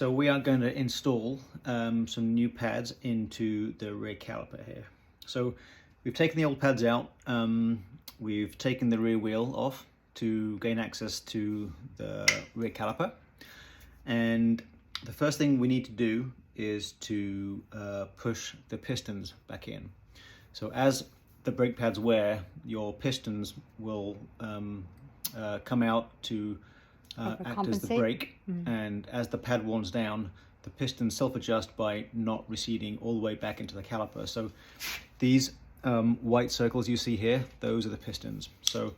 So we are going to install some new pads into the rear caliper here. So we've taken the old pads out, we've taken the rear wheel off to gain access to the rear caliper, and the first thing we need to do is to push the pistons back in. So as the brake pads wear, your pistons will come out to act as the brake, and as the pad warms down, the pistons self-adjust by not receding all the way back into the caliper. So these white circles you see here, those are the pistons. So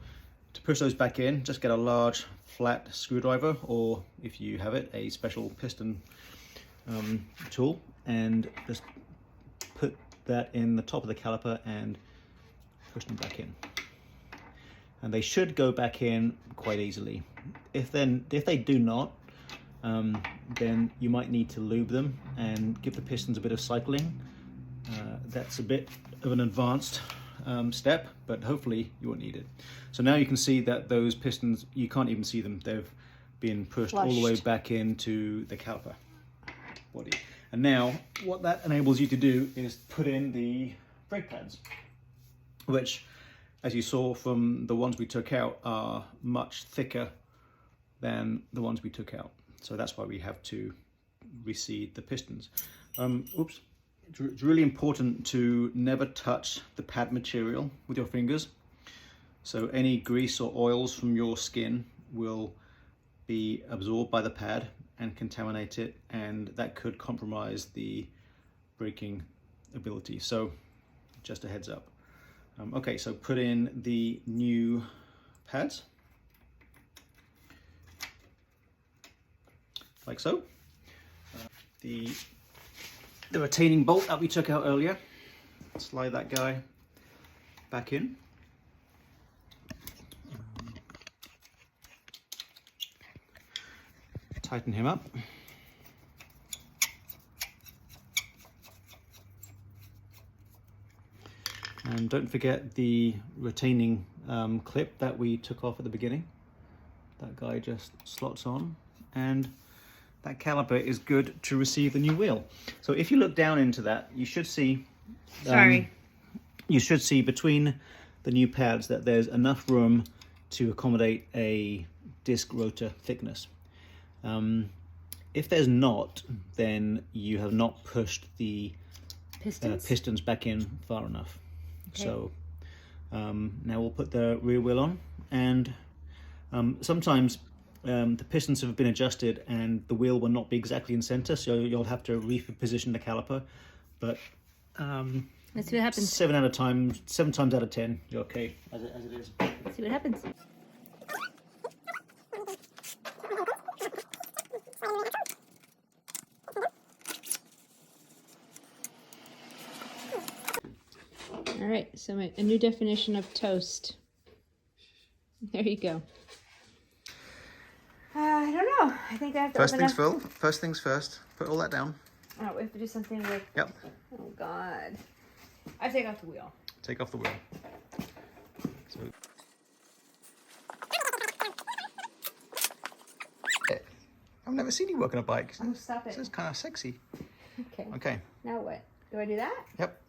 to push those back in, just get a large flat screwdriver, or if you have it, a special piston tool, and just put that in the top of the caliper and push them back in. And they should go back in quite easily. If they do not, then you might need to lube them and give the pistons a bit of cycling. That's a bit of an advanced step, but hopefully you won't need it. So now you can see that those pistons, you can't even see them. They've been pushed all the way back into the caliper body. And now what that enables you to do is put in the brake pads, which, as you saw from the ones we took out, are much thicker than the ones we took out. So that's why we have to reseat the pistons. It's really important to never touch the pad material with your fingers. So any grease or oils from your skin will be absorbed by the pad and contaminate it, and that could compromise the braking ability. So just a heads up. Okay, so put in the new pads, like so. The retaining bolt that we took out earlier, slide that guy back in. Tighten him up. And don't forget the retaining clip that we took off at the beginning. That guy just slots on, and that caliper is good to receive the new wheel. So if you look down into that, you should see you should see between the new pads that there's enough room to accommodate a disc rotor thickness. If there's not, then you have not pushed the pistons back in far enough. Okay. So now we'll put the rear wheel on, and sometimes the pistons have been adjusted and the wheel will not be exactly in center, so you'll have to reposition the caliper. But let's see what happens. 7 times out of 10, you're okay as it is. Let's see what happens. All right, so a new definition of toast. There you go. I don't know. I think I have to First things first. Put all that down. Oh, we have to do something with... Yep. Oh, God. I take off the wheel. Take off the wheel. So... I've never seen you work on a bike. Oh, stop it. This is kind of sexy. Okay. Okay. Now what? Do I do that? Yep.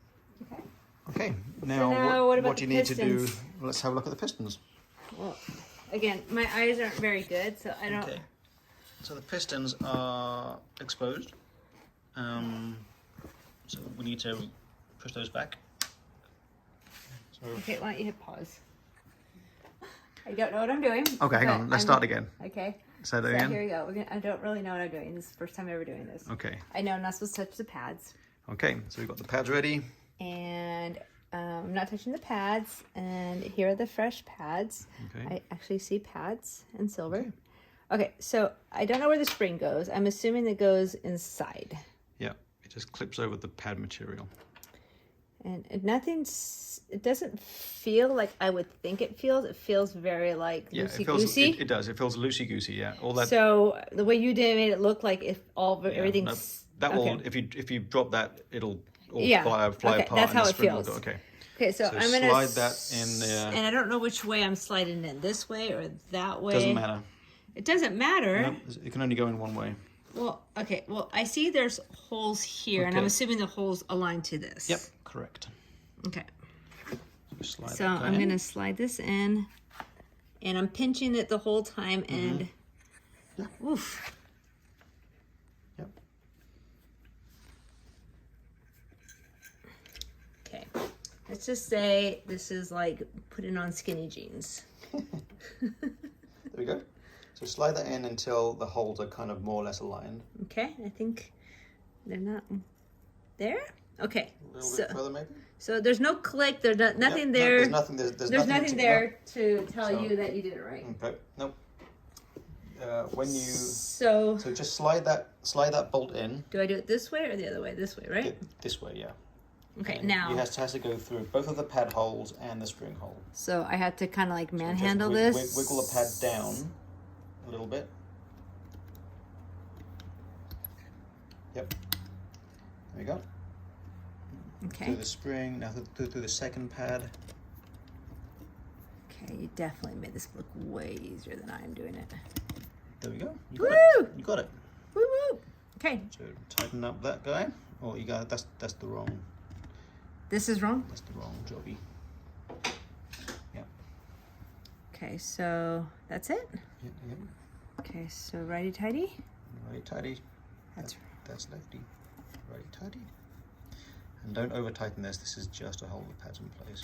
Okay. Okay. Now, what do you need to do? Let's have a look at the pistons. Well, again, my eyes aren't very good, so I don't... Okay. So the pistons are exposed. So we need to push those back. So... Okay, why don't you hit pause? I don't know what I'm doing. Okay, hang on. Let's start again. Okay. Say that again. Here we go. I don't really know what I'm doing. This is the first time ever doing this. Okay. I know I'm not supposed to touch the pads. Okay, so we've got the pads ready. And I'm not touching the pads. And here are the fresh pads. Okay. I actually see pads in silver. Okay, so I don't know where the spring goes. I'm assuming it goes inside. Yeah, it just clips over the pad material. And it doesn't feel like I would think it feels. It feels very like loosey-goosey. It does. It feels loosey-goosey, yeah. All that. So the way you did it made it look like if everything's... No, that will, if you drop that, it'll all fly apart. That's how it feels. Okay. Okay, so I'm going to slide that in there. And I don't know which way I'm sliding in. This way or that way. Doesn't matter. It doesn't matter. No, it can only go in one way. Well, okay. Well, I see there's holes here, and I'm Okay. assuming the holes align to this. Yep, correct. Okay. Slide So that guy I'm in. gonna slide this in, and I'm pinching it the whole time, and Yeah. oof. Yep. Okay. Let's just say this is like putting on skinny jeans. There we go. So slide that in until the holes are kind of more or less aligned. Okay, I think they're not there. Okay, A little bit further maybe? so there's no click. There's nothing No, there. there's nothing. There's There's nothing there to tell So- you that you did it right. Okay. Nope. When you So just slide that bolt in. do I do it this way or the other way? This way, right? This way, yeah. Okay, And now. you has to go through both of the pad holes and the spring hole. So I have to kind of like So just manhandle this. Wiggle the pad down a little bit. Yep. There we go. Okay. Through the spring, now through the second pad. Okay, you definitely made this look way easier than I'm doing it. There we go. You Woo! got it. You got it. Woo woo. Okay, So tighten up that guy. Oh, you got that's the wrong. this is wrong. That's the wrong jobby. Yep. Okay, so that's it. Yep. Yep. Okay, so righty tighty. Right tighty. That's That's lefty. Right tighty. And don't over tighten this. This is just to hold the pads in place.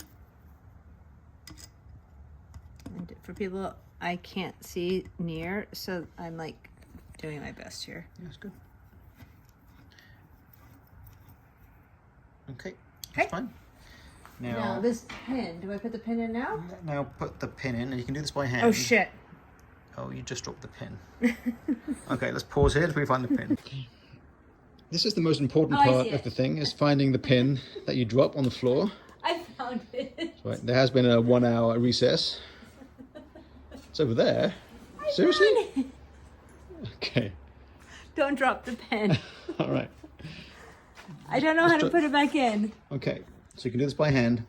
and for people I can't see near, so I'm like doing my best here. Yeah, that's good. Okay. Okay. That's fine. Now this pin. Do I put the pin in now? Now put the pin in, and you can do this by hand. Oh shit. Oh, you just dropped the pin. Okay, let's pause here until we find the pin. This is the most important Oh, I part see of it. the thing, is finding the pin that you drop on the floor. I found it. Right, there has been a 1 hour recess. It's over there. Seriously? Okay. Don't drop the pen. All right. I don't know how to drop- put it back in. Okay. So you can do this by hand.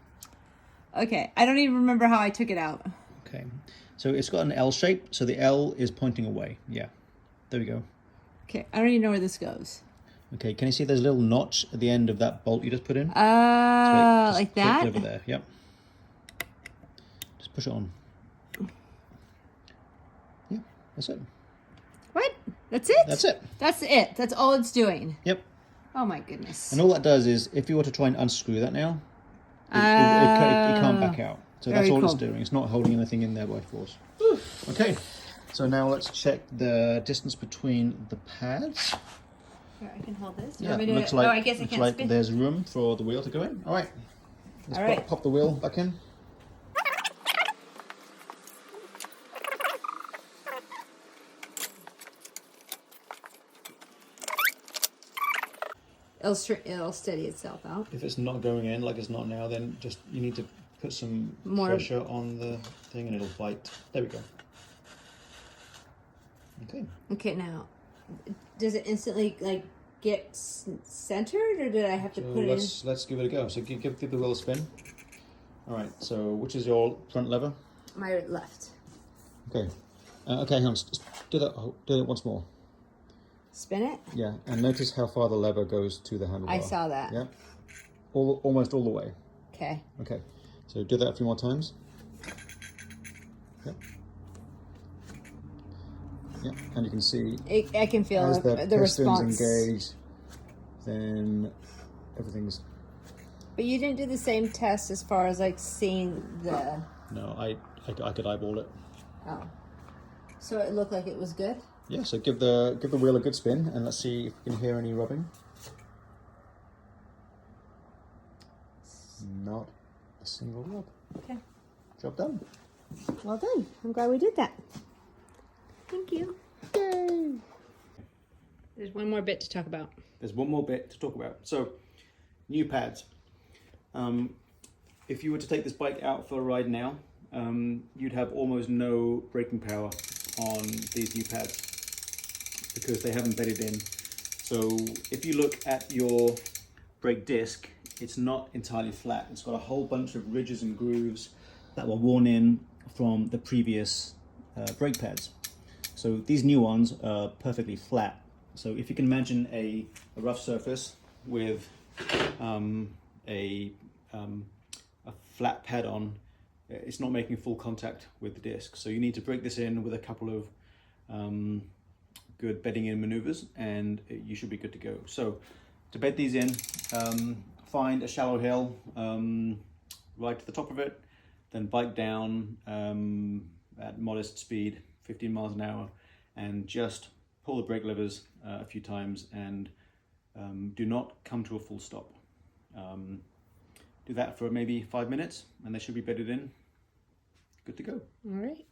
Okay, I don't even remember how I took it out. Okay. So it's got an L shape. So the L is pointing away. Yeah. There we go. Okay, I don't even know where this goes. Okay. Can you see there's a little notch at the end of that bolt you just put in? Just Like click that? over there. Yep. Just push it on. Yeah. That's it. What? That's it? That's it. That's it. That's all it's doing. Yep. Oh my goodness. And all that does is, if you were to try and unscrew that now, it can't back out. So that's Very all cool. it's doing. It's not holding anything in there by force. Okay. So now let's check the distance between the pads. Here, I can hold this. You Yeah, want me to- looks like, oh, I guess I looks can't like spin. there's room for the wheel to go in. All right. Let's All right. pop the wheel back in. It'll steady itself out. If it's not going in like it's not now, then just you need to put some More- pressure on the thing and it'll bite. There we go. Okay. Okay, now, does it instantly like get centered, or did I have to So put it in? let's give it a go. So give the wheel a spin. All right. So which is your front lever? My left. Okay. Okay. Hang on. Do that. Do it once more. Spin it. Yeah. And notice how far the lever goes to the handlebar. I saw that. Yeah. Almost all the way. Okay. Okay. So do that a few more times. Yep. Yep. And you can see I can feel as the the pistons response. engage, then everything's. But you didn't do the same test as far as like seeing the. No, I could eyeball it. Oh. So it looked like it was good. Yeah. So give the wheel a good spin, and let's see if we can hear any rubbing. Not a single rub. Okay. Job done. Well done. I'm glad we did that. Thank you. Yay! There's one more bit to talk about. There's one more bit to talk about. So, new pads. If you were to take this bike out for a ride now, you'd have almost no braking power on these new pads because they haven't bedded in. So if you look at your brake disc, it's not entirely flat. It's got a whole bunch of ridges and grooves that were worn in from the previous brake pads. So these new ones are perfectly flat So if you can imagine a rough surface with a flat pad on, it's not making full contact with the disc. So you need to break this in with a couple of good bedding in maneuvers, and you should be good to go. So to bed these in, find a shallow hill right to the top of it, then bike down at modest speed, 15 miles an hour, and just pull the brake levers a few times, and do not come to a full stop. Do that for maybe 5 minutes and they should be bedded in, good to go. All right.